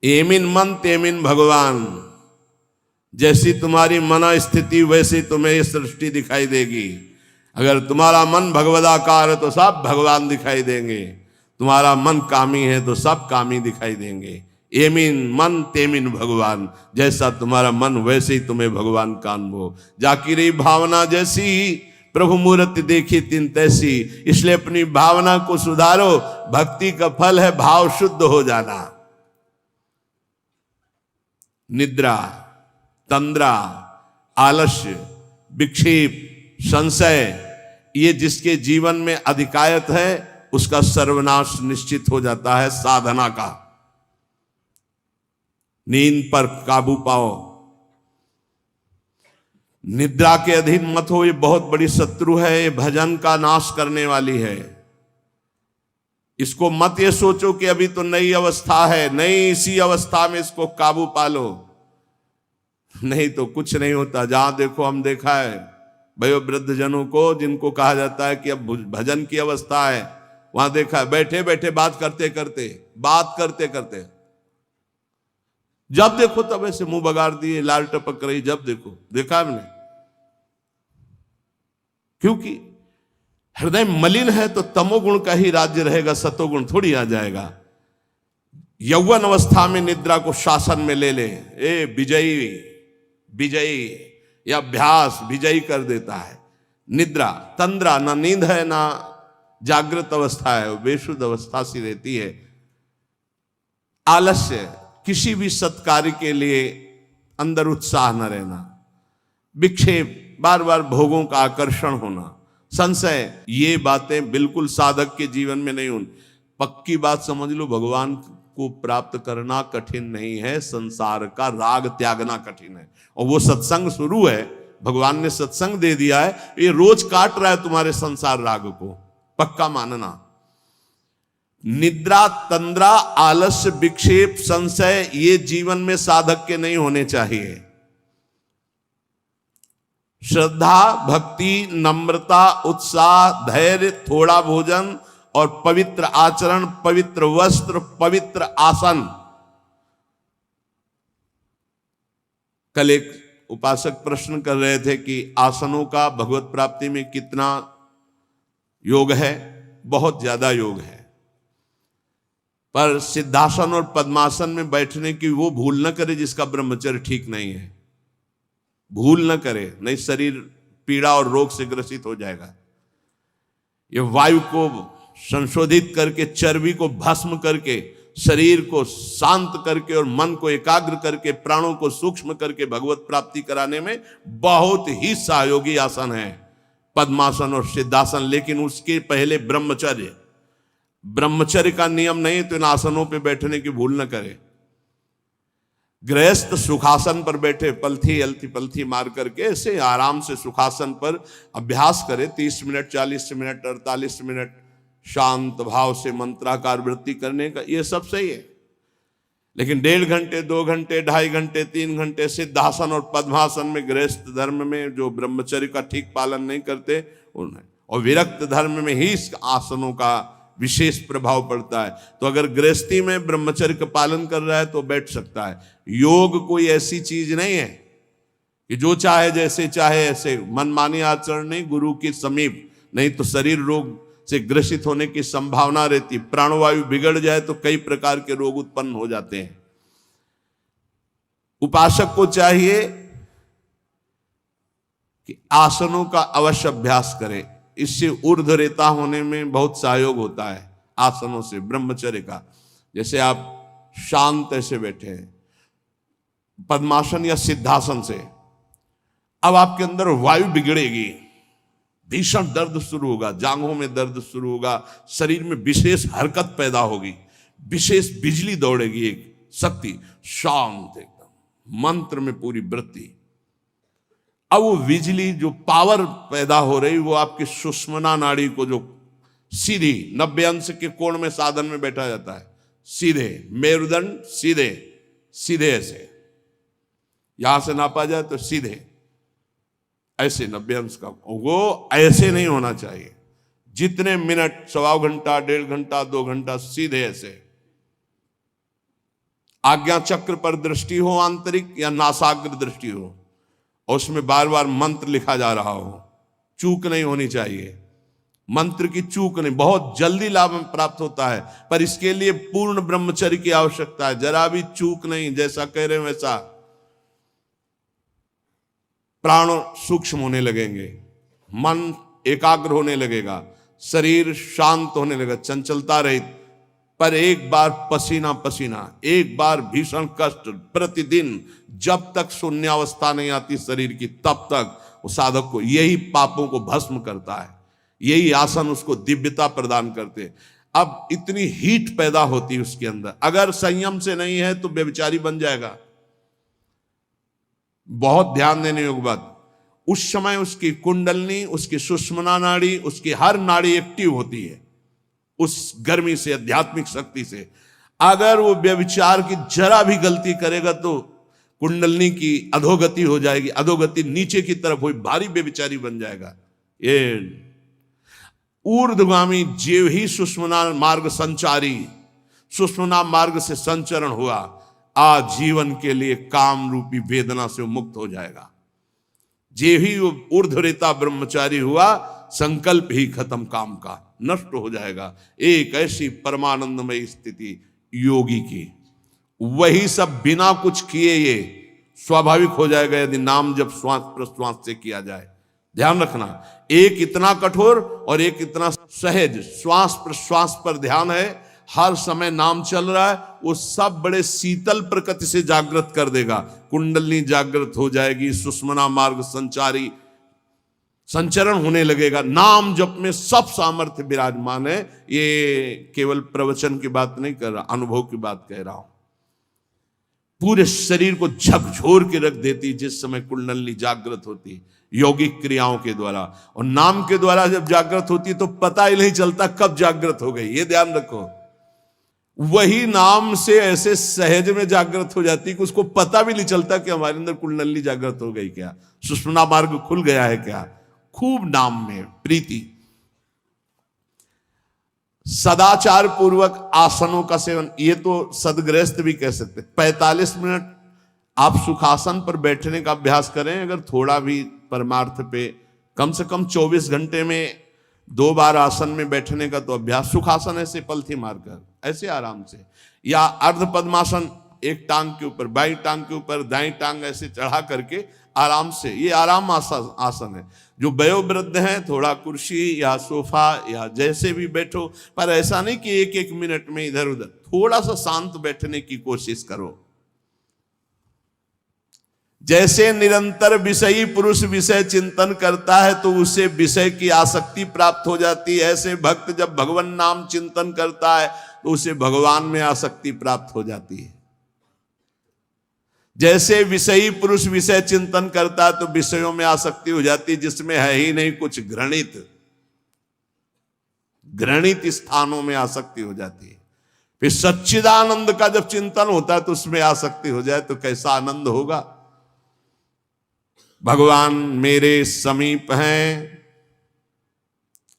Amine मन तेमिन भगवान। जैसी तुम्हारी मना स्थिति वैसी तुम्हें ये सृष्टि दिखाई देगी। अगर तुम्हारा मन भगवदाकार है तो सब भगवान दिखाई देंगे, तुम्हारा मन कामी है तो सब कामी दिखाई देंगे। एमिन मन तेमिन भगवान, जैसा तुम्हारा मन वैसे ही तुम्हें भगवान का अनुभव। जाकिरी भावना जैसी प्रभु मूर्ति देखी तिन तैसी। इसलिए अपनी भावना को सुधारो। भक्ति का फल है भाव शुद्ध हो जाना। निद्रा, तंद्रा, आलस्य, विक्षेप, संशय, ये जिसके जीवन में अधिकायत है उसका सर्वनाश निश्चित हो जाता है साधना का। नींद पर काबू पाओ, निद्रा के अधीन मत हो। ये बहुत बड़ी शत्रु है, ये भजन का नाश करने वाली है। इसको मत ये सोचो कि अभी तो नई अवस्था है, नहीं, इसी अवस्था में इसको काबू पालो, नहीं तो कुछ नहीं होता। जहां देखो, हम देखा है भयो वृद्ध जनों को जिनको कहा जाता है कि अब भजन की अवस्था है, वहां देखा है बैठे बैठे बात करते करते जब देखो तब ऐसे मुंह बगाड़ दिए, लाल टपक रही, जब देखो, देखा हमने। क्योंकि हृदय मलिन है तो तमोगुण का ही राज्य रहेगा, सतोगुण थोड़ी आ जाएगा। यौवन अवस्था में निद्रा को शासन में ले ले, ए विजयी या अभ्यास विजयी कर देता है। निद्रा, तंद्रा, ना नींद है ना जागृत अवस्था है, वो बेशुद्ध अवस्था सी रहती है। आलस्य, किसी भी सत्कार्य के लिए अंदर उत्साह न रहना। विक्षेप, बार बार भोगों का आकर्षण होना। संशय, ये बातें बिल्कुल साधक के जीवन में नहीं होनी। पक्की बात समझ लो, भगवान को प्राप्त करना कठिन नहीं है, संसार का राग त्यागना कठिन है। और वो सत्संग शुरू है, भगवान ने सत्संग दे दिया है, ये रोज काट रहा है तुम्हारे संसार राग को, पक्का मानना। निद्रा, तंद्रा, आलस्य, विक्षेप, संशय, ये जीवन में साधक के नहीं होने चाहिए। श्रद्धा, भक्ति, नम्रता, उत्साह, धैर्य, थोड़ा भोजन और पवित्र आचरण, पवित्र वस्त्र, पवित्र आसन। कल एक उपासक प्रश्न कर रहे थे कि आसनों का भगवत प्राप्ति में कितना योग है। बहुत ज्यादा योग है, पर सिद्धासन और पद्मासन में बैठने की वो भूल न करे जिसका ब्रह्मचर्य ठीक नहीं है। भूल न करे, नहीं शरीर पीड़ा और रोग से ग्रसित हो जाएगा। ये वायु को संशोधित करके, चर्बी को भस्म करके, शरीर को शांत करके और मन को एकाग्र करके, प्राणों को सूक्ष्म करके भगवत प्राप्ति कराने में बहुत ही सहयोगी आसन है पद्मासन और सिद्धासन। लेकिन उसके पहले ब्रह्मचर्य का नियम नहीं, तो इन आसनों पे बैठने की भूल न करे। गृहस्थ सुखासन पर बैठे, पलथी मार करके ऐसे आराम से सुखासन पर अभ्यास करे। 30 मिनट, 40 मिनट, 48 मिनट शांत भाव से मंत्राकार वृत्ति करने का, ये सब सही है। लेकिन 1.5 घंटे, 2 घंटे, 2.5 घंटे, 3 घंटे सिद्धासन और पद्मासन में गृहस्थ धर्म में जो ब्रह्मचर्य का ठीक पालन नहीं करते उन्हें, और विरक्त धर्म में ही इस आसनों का विशेष प्रभाव पड़ता है। तो अगर गृहस्थी में ब्रह्मचर्य का पालन कर रहा है तो बैठ सकता है। योग कोई ऐसी चीज नहीं है कि जो चाहे जैसे चाहे ऐसे मनमानी आचरण नहीं, गुरु के समीप, नहीं तो शरीर रोग से ग्रसित होने की संभावना रहती। प्राणवायु बिगड़ जाए तो कई प्रकार के रोग उत्पन्न हो जाते हैं। उपासक को चाहिए कि आसनों का अवश्य अभ्यास करे। इससे ऊर्ध्वरेता होने में बहुत सहयोग होता है आसनों से, ब्रह्मचर्य का। जैसे आप शांत ऐसे बैठे हैं पद्मासन या सिद्धासन से, अब आपके अंदर वायु बिगड़ेगी, भीषण दर्द शुरू होगा, जांघों में दर्द शुरू होगा, शरीर में विशेष हरकत पैदा होगी, विशेष बिजली दौड़ेगी, एक शक्ति, शांत एकदम, मंत्र में पूरी वृत्ति। अब वो बिजली जो पावर पैदा हो रही, वो आपकी सुषुम्ना नाड़ी को, जो सीधी 90 अंश के कोण में साधन में बैठा जाता है, सीधे मेरुदंड, सीधे ऐसे, यहां से नापा जाए तो सीधे ऐसे 90 अंश का, वो ऐसे नहीं होना चाहिए। जितने मिनट, 1.25 घंटा, 1.5 घंटा, 2 घंटा सीधे ऐसे, आज्ञा चक्र पर दृष्टि हो आंतरिक या नासाग्र दृष्टि हो, और उसमें बार बार मंत्र लिखा जा रहा हो, चूक नहीं होनी चाहिए। मंत्र की चूक नहीं, बहुत जल्दी लाभ प्राप्त होता है, पर इसके लिए पूर्ण ब्रह्मचर्य की आवश्यकता है। जरा भी चूक नहीं, जैसा कह रहे हैं वैसा। प्राण सूक्ष्म होने लगेंगे, मन एकाग्र होने लगेगा, शरीर शांत होने लगेगा, चंचलता रहित। पर एक बार पसीना पसीना, एक बार भीषण कष्ट प्रतिदिन, जब तक शून्यावस्था नहीं आती शरीर की, तब तक वो साधक को यही पापों को भस्म करता है। यही आसन उसको दिव्यता प्रदान करते। अब इतनी हीट पैदा होती है उसके अंदर, अगर संयम से नहीं है तो व्यभिचारी बन जाएगा। बहुत ध्यान देने योग्य बात, उस समय उसकी कुंडलनी, उसकी सुषुम्ना नाड़ी, उसकी हर नाड़ी एक्टिव होती है उस गर्मी से, आध्यात्मिक शक्ति से। अगर वो व्यभिचार की जरा भी गलती करेगा तो कुंडलनी की अधोगति हो जाएगी, अधोगति नीचे की तरफ हुई, भारी व्यभिचारी बन जाएगा। ये ऊर्ध्वगामी जीव ही सुषुम्ना मार्ग संचारी, सुषुम्ना मार्ग से संचरण हुआ, आजीवन के लिए काम रूपी वेदना से मुक्त हो जाएगा। जीव ही ऊर्ध्वरेता ब्रह्मचारी हुआ, संकल्प ही खत्म काम का, नष्ट हो जाएगा। एक ऐसी परमानंदमय स्थिति योगी की, वही सब बिना कुछ किए ये स्वाभाविक हो जाएगा यदि नाम जब श्वास प्रश्वास से किया जाए। ध्यान रखना, एक इतना कठोर और एक इतना सहज। श्वास प्रश्वास पर ध्यान है, हर समय नाम चल रहा है, वो सब बड़े शीतल प्रकृति से जागृत कर देगा। कुंडलनी जागृत हो जाएगी, सुषुम्ना मार्ग संचारी संचरण होने लगेगा। नाम जप में सब सामर्थ्य विराजमान है। ये केवल प्रवचन की बात नहीं कर रहा, अनुभव की बात कह रहा हूं। पूरे शरीर को झकझोर के रख देती जिस समय कुंडलनी जागृत होती यौगिक क्रियाओं के द्वारा, और नाम के द्वारा जब जागृत होती तो पता ही नहीं चलता कब जागृत हो गई। ये ध्यान रखो, वही नाम से ऐसे सहज में जागृत हो जाती कि उसको पता भी नहीं चलता कि हमारे अंदर कुंडलनी जागृत हो गई क्या, सुषुम्ना मार्ग खुल गया है क्या। खूब नाम में प्रीति। सदाचार पूर्वक आसनों का सेवन, ये तो सदगृहस्थ भी कह सकते। 45 मिनट आप सुखासन पर बैठने का अभ्यास करें। अगर थोड़ा भी परमार्थ पे, कम से कम 24 घंटे में 2 बार आसन में बैठने का तो अभ्यास। सुखासन ऐसे पलथी मारकर, ऐसे आराम से, या अर्ध पद्मासन, एक टांग के ऊपर, बाई टांग के ऊपर दाई टांग ऐसे चढ़ा करके आराम से। ये आराम आसन है। जो वयोवृद्ध हैं थोड़ा कुर्सी या सोफा या जैसे भी बैठो, पर ऐसा नहीं कि एक एक मिनट में इधर उधर, थोड़ा सा शांत बैठने की कोशिश करो। जैसे निरंतर विषयी पुरुष विषय चिंतन करता है तो उसे विषय की आसक्ति प्राप्त हो जाती है, ऐसे भक्त जब भगवान नाम चिंतन करता है तो उसे भगवान में आसक्ति प्राप्त हो जाती है। जैसे विषयी पुरुष विषय चिंतन करता है तो विषयों में आसक्ति हो जाती है जिसमें है ही नहीं कुछ, घृणित स्थानों में आसक्ति हो जाती है। फिर सच्चिदानंद का जब चिंतन होता है तो उसमें आसक्ति हो जाए तो कैसा आनंद होगा। भगवान मेरे समीप हैं,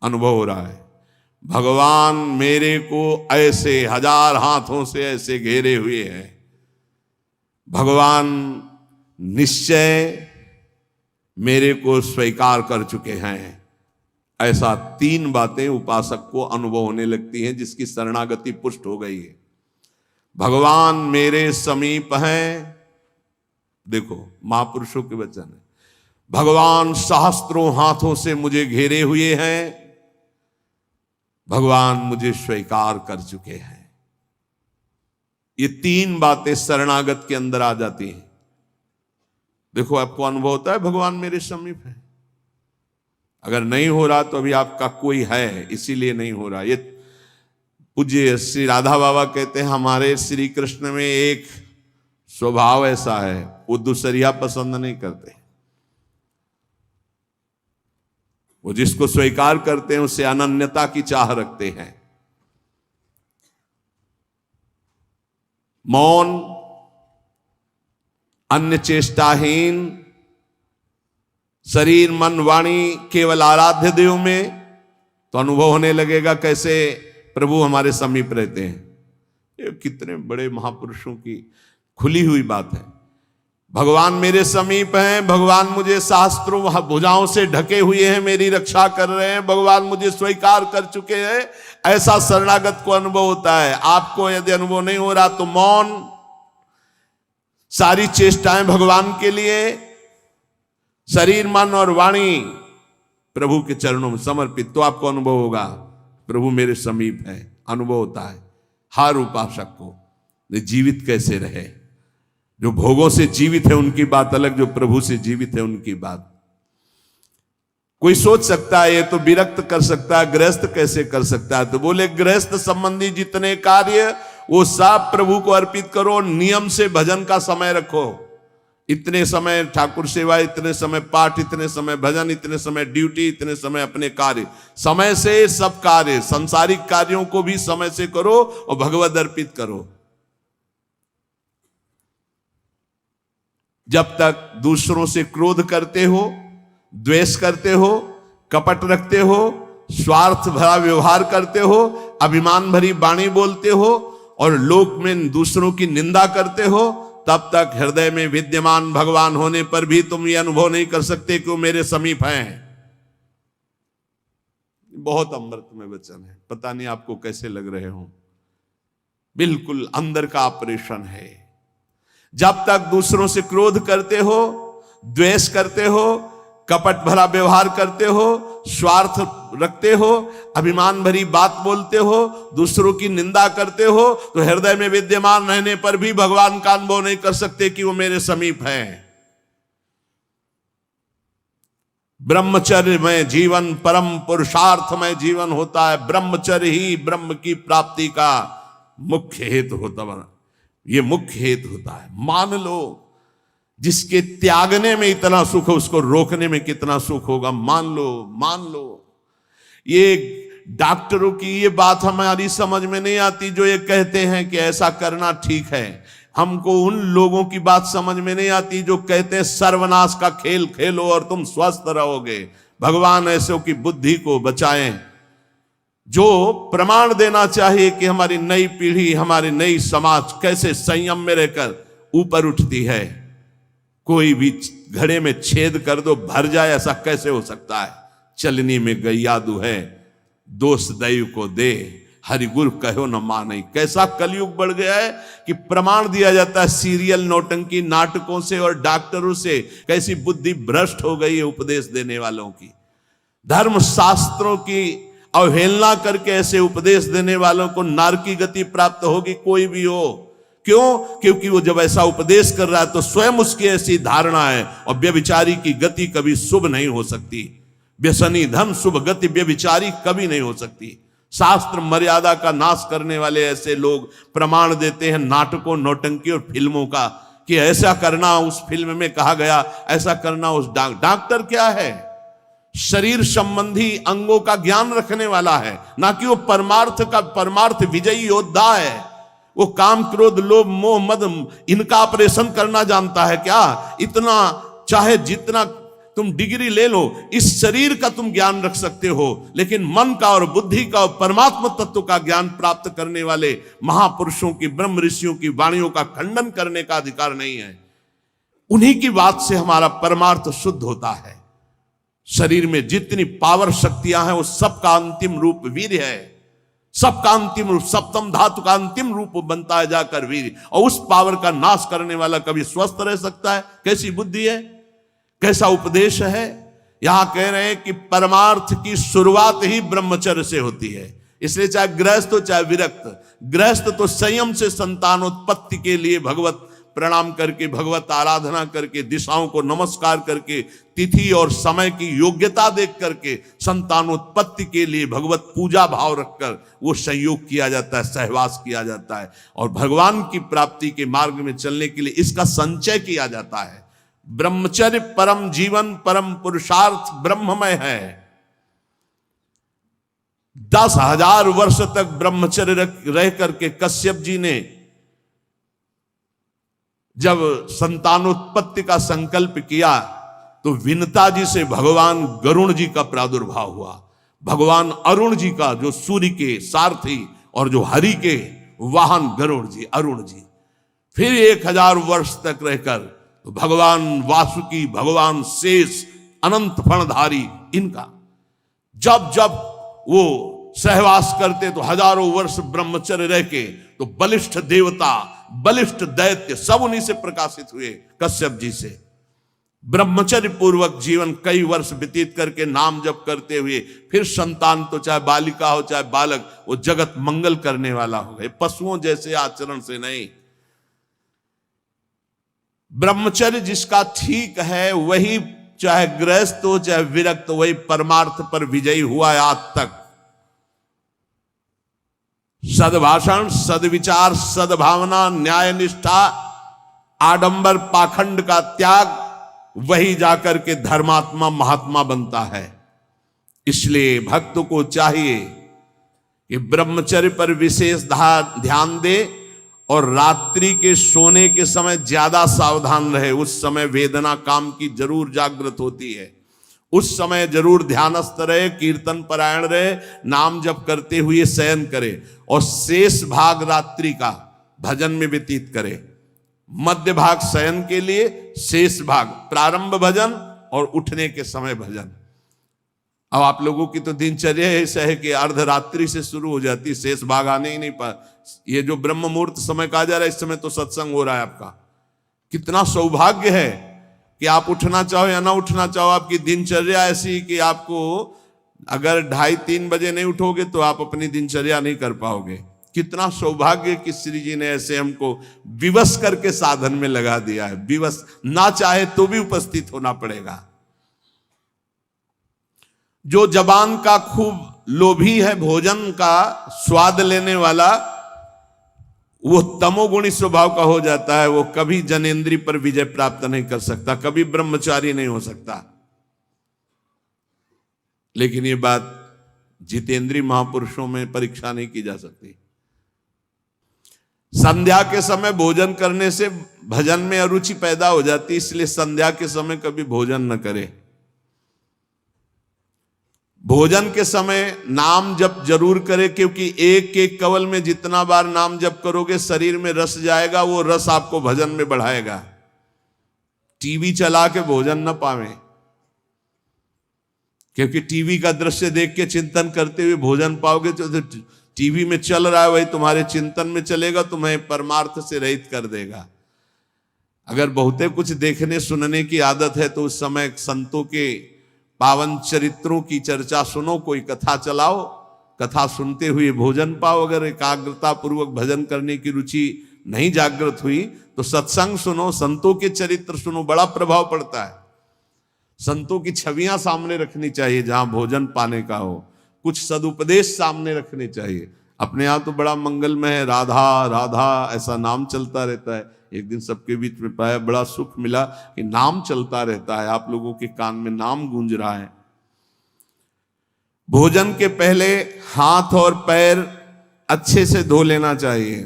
अनुभव हो रहा है। भगवान मेरे को ऐसे 1000 हाथों से ऐसे घेरे हुए हैं। भगवान निश्चय मेरे को स्वीकार कर चुके हैं। ऐसा 3 बातें उपासक को अनुभव होने लगती हैं जिसकी शरणागति पुष्ट हो गई है। भगवान मेरे समीप हैं, देखो महापुरुषों के वचन है। भगवान सहस्त्रों हाथों से मुझे घेरे हुए हैं। भगवान मुझे स्वीकार कर चुके हैं। ये 3 बातें शरणागत के अंदर आ जाती हैं। देखो आपको अनुभव होता है भगवान मेरे समीप है। अगर नहीं हो रहा तो अभी आपका कोई है, इसीलिए नहीं हो रहा। ये पूज्य श्री राधा बाबा कहते हैं हमारे श्री कृष्ण में एक स्वभाव ऐसा है, वो दूसरिया पसंद नहीं करते। वो जिसको स्वीकार करते हैं उससे अनन्यता की चाह रखते हैं। मौन, अन्य चेष्टाहीन, शरीर मन वाणी केवल आराध्य देव में, तो अनुभव होने लगेगा कैसे प्रभु हमारे समीप रहते हैं। ये कितने बड़े महापुरुषों की खुली हुई बात है। भगवान मेरे समीप हैं, भगवान मुझे शास्त्रों भुजाओं से ढके हुए हैं, मेरी रक्षा कर रहे हैं, भगवान मुझे स्वीकार कर चुके हैं। ऐसा शरणागत को अनुभव होता है। आपको यदि अनुभव नहीं हो रहा तो मौन, सारी चेष्टाएं भगवान के लिए, शरीर मन और वाणी प्रभु के चरणों में समर्पित, तो आपको अनुभव होगा प्रभु मेरे समीप है। अनुभव होता है हर उपासक को। जीवित कैसे रहे, जो भोगों से जीवित है उनकी बात अलग, जो प्रभु से जीवित है उनकी बात। कोई सोच सकता है ये तो विरक्त कर सकता है, गृहस्थ कैसे कर सकता है? तो बोले गृहस्थ संबंधी जितने कार्य वो सब प्रभु को अर्पित करो, नियम से भजन का समय रखो। इतने समय ठाकुर सेवा, इतने समय पाठ, इतने समय भजन, इतने समय ड्यूटी, इतने समय अपने कार्य। समय से सब कार्य, सांसारिक कार्यों को भी समय से करो और भगवत अर्पित करो। जब तक दूसरों से क्रोध करते हो, द्वेष करते हो, कपट रखते हो, स्वार्थ भरा व्यवहार करते हो, अभिमान भरी वाणी बोलते हो और लोक में दूसरों की निंदा करते हो, तब तक हृदय में विद्यमान भगवान होने पर भी तुम ये अनुभव नहीं कर सकते कि वो मेरे समीप हैं। बहुत अमृत में वचन है, पता नहीं आपको कैसे लग रहे हो। बिल्कुल अंदर का ऑपरेशन है। जब तक दूसरों से क्रोध करते हो, द्वेष करते हो, कपट भरा व्यवहार करते हो, स्वार्थ रखते हो, अभिमान भरी बात बोलते हो, दूसरों की निंदा करते हो, तो हृदय में विद्यमान रहने पर भी भगवान का अनुभव नहीं कर सकते कि वो मेरे समीप हैं। ब्रह्मचर्य में जीवन परम पुरुषार्थ में जीवन होता है। ब्रह्मचर्य ही ब्रह्म की प्राप्ति का मुख्य हेतु होता है। ये मुख्य हेतु होता है। मान लो जिसके त्यागने में इतना सुख है, उसको रोकने में कितना सुख होगा। मान लो ये डॉक्टरों की ये बात हमारी समझ में नहीं आती जो ये कहते हैं कि ऐसा करना ठीक है। हमको उन लोगों की बात समझ में नहीं आती जो कहते हैं सर्वनाश का खेल खेलो और तुम स्वस्थ रहोगे। भगवान ऐसों की बुद्धि को बचाएं जो प्रमाण देना चाहिए कि हमारी नई पीढ़ी, हमारी नई समाज कैसे संयम में रहकर ऊपर उठती है। कोई भी घड़े में छेद कर दो भर जाए, ऐसा कैसे हो सकता है? चलनी में गैयादू है, दोष दैव को दे, हरिगुरु कहो न माने। कैसा कलयुग बढ़ गया है कि प्रमाण दिया जाता है सीरियल नौटंकी नाटकों से और डॉक्टरों से। कैसी बुद्धि भ्रष्ट हो गई है उपदेश देने वालों की। धर्म शास्त्रों की अवहेलना करके ऐसे उपदेश देने वालों को नारकी गति प्राप्त होगी, कोई भी हो। क्यों? क्योंकि वो जब ऐसा उपदेश कर रहा है तो स्वयं उसकी ऐसी धारणा है। और व्यभिचारी की गति कभी शुभ नहीं हो सकती। व्यसनी धन शुभ गति व्यभिचारी कभी नहीं हो सकती। शास्त्र मर्यादा का नाश करने वाले ऐसे लोग प्रमाण देते हैं नाटकों, नौटंकी और फिल्मों का कि ऐसा करना उस फिल्म में कहा गया, ऐसा करना उस। डॉक्टर क्या है? शरीर संबंधी अंगों का ज्ञान रखने वाला है, ना कि वो परमार्थ विजयी योद्धा है। वो काम, क्रोध, लोभ, मोह, मद इनका ऑपरेशन करना जानता है क्या? इतना चाहे जितना तुम डिग्री ले लो, इस शरीर का तुम ज्ञान रख सकते हो, लेकिन मन का और बुद्धि का और परमात्मा तत्व का ज्ञान प्राप्त करने वाले महापुरुषों की, ब्रह्म ऋषियों की वाणियों का खंडन करने का अधिकार नहीं है। उन्हीं की बात से हमारा परमार्थ शुद्ध होता है। शरीर में जितनी पावर शक्तियां हैं वो सबका अंतिम रूप वीर है। सबका अंतिम रूप, सप्तम धातु का अंतिम रूप बनता है जाकर वीर। और उस पावर का नाश करने वाला कभी स्वस्थ रह सकता है? कैसी बुद्धि है, कैसा उपदेश है। यहां कह रहे हैं कि परमार्थ की शुरुआत ही ब्रह्मचर्य से होती है। इसलिए चाहे गृहस्थ हो चाहे विरक्त, गृहस्थ तो संयम से संतानोत्पत्ति के लिए भगवत प्रणाम करके, भगवत आराधना करके, दिशाओं को नमस्कार करके, तिथि और समय की योग्यता देख करके संतानोत्पत्ति के लिए भगवत पूजा भाव रखकर वो संयोग किया जाता है, सहवास किया जाता है। और भगवान की प्राप्ति के मार्ग में चलने के लिए इसका संचय किया जाता है। ब्रह्मचर्य परम जीवन, परम पुरुषार्थ ब्रह्ममय है। 10,000 वर्ष तक ब्रह्मचर्य रह करके कश्यप जी ने जब संतानोत्पत्ति का संकल्प किया तो विनता जी से भगवान गरुण जी का प्रादुर्भाव हुआ। भगवान अरुण जी का, जो सूर्य के सारथी और जो हरि के वाहन गरुड़ जी, अरुण जी। फिर 1000 वर्ष तक रहकर तो भगवान वासुकी, भगवान शेष, अनंत फणधारी, इनका जब जब वो सहवास करते तो हजारों वर्ष ब्रह्मचर्य रह के तो बलिष्ठ देवता, बलिष्ठ दैत्य सब उन्हीं से प्रकाशित हुए, कश्यप जी से। ब्रह्मचर्य पूर्वक जीवन कई वर्ष व्यतीत करके नाम जप करते हुए फिर संतान, तो चाहे बालिका हो चाहे बालक, वो जगत मंगल करने वाला हो गए, पशुओं जैसे आचरण से नहीं। ब्रह्मचर्य जिसका ठीक है वही, चाहे गृहस्थ हो चाहे विरक्त, वही परमार्थ पर विजयी हुआ है आज तक। सद्भाषण, सद्विचार, सद्भावना, न्याय निष्ठा, आडंबर पाखंड का त्याग, वही जाकर के धर्मात्मा महात्मा बनता है। इसलिए भक्त को चाहिए कि ब्रह्मचर्य पर विशेष ध्यान दे और रात्रि के सोने के समय ज्यादा सावधान रहे। उस समय वेदना काम की जरूर जागृत होती है, उस समय जरूर ध्यानस्थ रहे, कीर्तन परायण रहे, नाम जप करते हुए शयन करे और शेष भाग रात्रि का भजन में व्यतीत करे। मध्य भाग शयन के लिए, शेष भाग प्रारंभ भजन और उठने के समय भजन। अब आप लोगों की तो दिनचर्या ऐसा है कि अर्धरात्रि से शुरू हो जाती है, शेष भाग आने ही नहीं पा। ये जो ब्रह्म मुहूर्त समय कहा जा रहा है, इस समय तो सत्संग हो रहा है आपका। कितना सौभाग्य है कि आप उठना चाहो या ना उठना चाहो, आपकी दिनचर्या ऐसी कि आपको अगर 2:30-3 बजे नहीं उठोगे तो आप अपनी दिनचर्या नहीं कर पाओगे। कितना सौभाग्य कि श्री जी ने ऐसे हमको विवश करके साधन में लगा दिया है। विवश ना चाहे तो भी उपस्थित होना पड़ेगा। जो जबान का खूब लोभी है, भोजन का स्वाद लेने वाला, वो तमोगुणी स्वभाव का हो जाता है। वो कभी जनेंद्री पर विजय प्राप्त नहीं कर सकता, कभी ब्रह्मचारी नहीं हो सकता। लेकिन ये बात जितेंद्रीय महापुरुषों में परीक्षा नहीं की जा सकती। संध्या के समय भोजन करने से भजन में अरुचि पैदा हो जाती, इसलिए संध्या के समय कभी भोजन न करे। भोजन के समय नाम जप जरूर करे, क्योंकि एक एक कवल में जितना बार नाम जप करोगे शरीर में रस जाएगा, वो रस आपको भजन में बढ़ाएगा। टीवी चला के भोजन न पावे, क्योंकि टीवी का दृश्य देख के चिंतन करते हुए भोजन पाओगे तो टीवी में चल रहा है वही तुम्हारे चिंतन में चलेगा, तुम्हें परमार्थ से रहित कर देगा। अगर बहुते कुछ देखने सुनने की आदत है तो उस समय संतों के पावन चरित्रों की चर्चा सुनो, कोई कथा चलाओ, कथा सुनते हुए भोजन पाओ। अगर एकाग्रता पूर्वक भजन करने की रुचि नहीं जागृत हुई तो सत्संग सुनो, संतों के चरित्र सुनो, बड़ा प्रभाव पड़ता है। संतों की छवियां सामने रखनी चाहिए जहां भोजन पाने का हो, कुछ सदुपदेश सामने रखने चाहिए। अपने यहाँ तो बड़ा मंगलमय है, राधा राधा ऐसा नाम चलता रहता है। एक दिन सबके बीच में पाया, बड़ा सुख मिला कि नाम चलता रहता है, आप लोगों के कान में नाम गूंज रहा है। भोजन के पहले हाथ और पैर अच्छे से धो लेना चाहिए।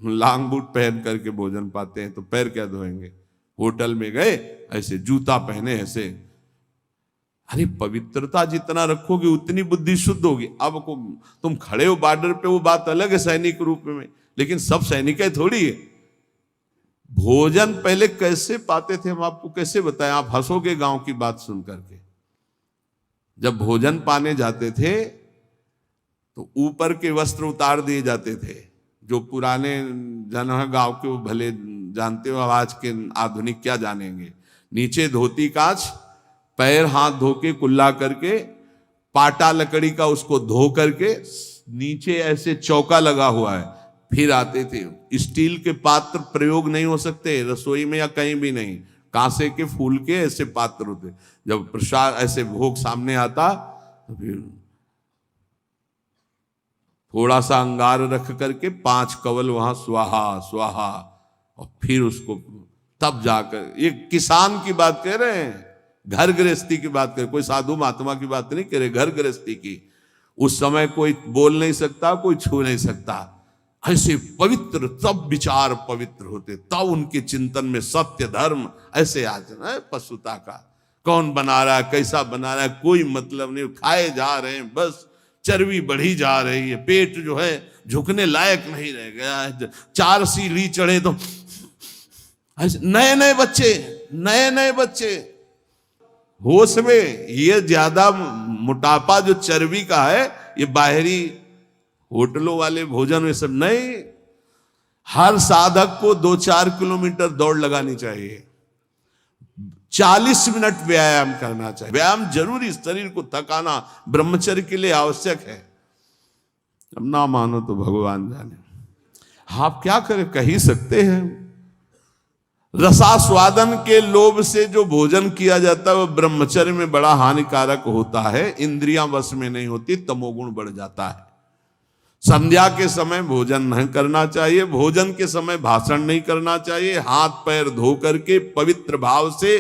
लांग बूट पहन करके भोजन पाते हैं तो पैर क्या धोएंगे। होटल में गए ऐसे जूता पहने ऐसे, अरे पवित्रता जितना रखोगे उतनी बुद्धि शुद्ध होगी। अब को तुम खड़े हो बॉर्डर पे, वो बात अलग है सैनिक रूप में, लेकिन सब सैनिक थोड़ी है। भोजन पहले कैसे पाते थे हम आपको कैसे बताएं, आप हंसोगे गांव की बात सुन करके। जब भोजन पाने जाते थे तो ऊपर के वस्त्र उतार दिए जाते थे। जो पुराने जन है गांव के वो भले जानते हो, आज के आधुनिक क्या जानेंगे। नीचे धोती कांच, पैर हाथ धो के कुल्ला करके, पाटा लकड़ी का उसको धो करके, नीचे ऐसे चौका लगा हुआ है, फिर आते थे। स्टील के पात्र प्रयोग नहीं हो सकते रसोई में या कहीं भी नहीं, कांसे के फूल के ऐसे पात्र होते। जब प्रसाद ऐसे भोग सामने आता तो फिर थोड़ा सा अंगार रख करके 5 कवल वहां स्वाहा स्वाहा, और फिर उसको तब जाकर, ये किसान की बात कह रहे हैं, घर गृहस्थी की बात करें, कोई साधु महात्मा की बात नहीं करे, घर गृहस्थी की। उस समय कोई बोल नहीं सकता, कोई छू नहीं सकता। ऐसे पवित्र, तब विचार पवित्र होते, तब उनके चिंतन में सत्य धर्म ऐसे आचरण है। पशुता का कौन बना रहा है, कैसा बना रहा है, कोई मतलब नहीं, खाए जा रहे हैं बस, चर्बी बढ़ी जा रही है, पेट जो है झुकने लायक नहीं रह गया है, 4 सीढ़ी चढ़े तो नए नए बच्चे होश में। ये ज्यादा मोटापा जो चर्बी का है, ये बाहरी होटलों वाले भोजन में सब नहीं। हर साधक को 2-4 किलोमीटर दौड़ लगानी चाहिए, 40 मिनट व्यायाम करना चाहिए। व्यायाम जरूरी, शरीर को थकाना ब्रह्मचर्य के लिए आवश्यक है। अब ना मानो तो भगवान जाने, आप क्या करें, कह ही सकते हैं। रसास्वादन के लोभ से जो भोजन किया जाता है वो ब्रह्मचर्य में बड़ा हानिकारक होता है। इंद्रियां वश में नहीं होती, तमोगुण बढ़ जाता है। संध्या के समय भोजन नहीं करना चाहिए, भोजन के समय भाषण नहीं करना चाहिए। हाथ पैर धो करके पवित्र भाव से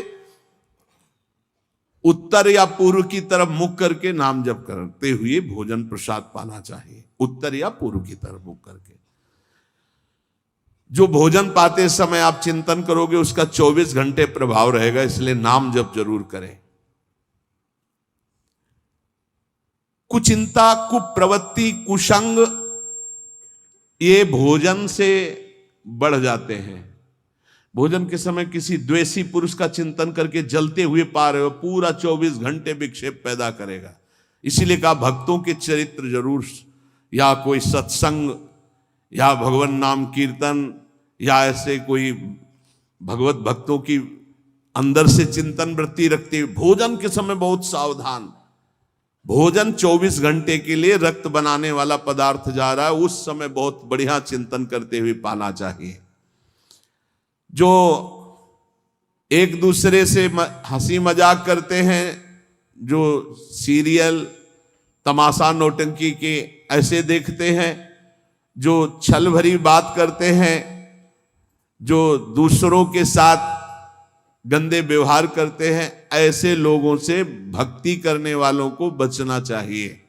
उत्तर या पूर्व की तरफ मुख करके नाम जप करते हुए भोजन प्रसाद पाना चाहिए, उत्तर या पूर्व की तरफ मुख करके। जो भोजन पाते समय आप चिंतन करोगे उसका 24 घंटे प्रभाव रहेगा, इसलिए नाम जप जरूर करें। कुचिंता, कुप्रवृत्ति, कुसंग ये भोजन से बढ़ जाते हैं। भोजन के समय किसी द्वेषी पुरुष का चिंतन करके जलते हुए पा रहे हो, पूरा 24 घंटे विक्षेप पैदा करेगा। इसीलिए कहा भक्तों के चरित्र जरूर, या कोई सत्संग या भगवान नाम कीर्तन या ऐसे कोई भगवत भक्तों की अंदर से चिंतन वृत्ति रखते हुए भोजन के समय बहुत सावधान। भोजन 24 घंटे के लिए रक्त बनाने वाला पदार्थ जा रहा है, उस समय बहुत बढ़िया चिंतन करते हुए पाना चाहिए। जो एक दूसरे से हंसी मजाक करते हैं, जो सीरियल तमाशा नौटंकी के ऐसे देखते हैं, जो छल भरी बात करते हैं, जो दूसरों के साथ गंदे व्यवहार करते हैं, ऐसे लोगों से भक्ति करने वालों को बचना चाहिए।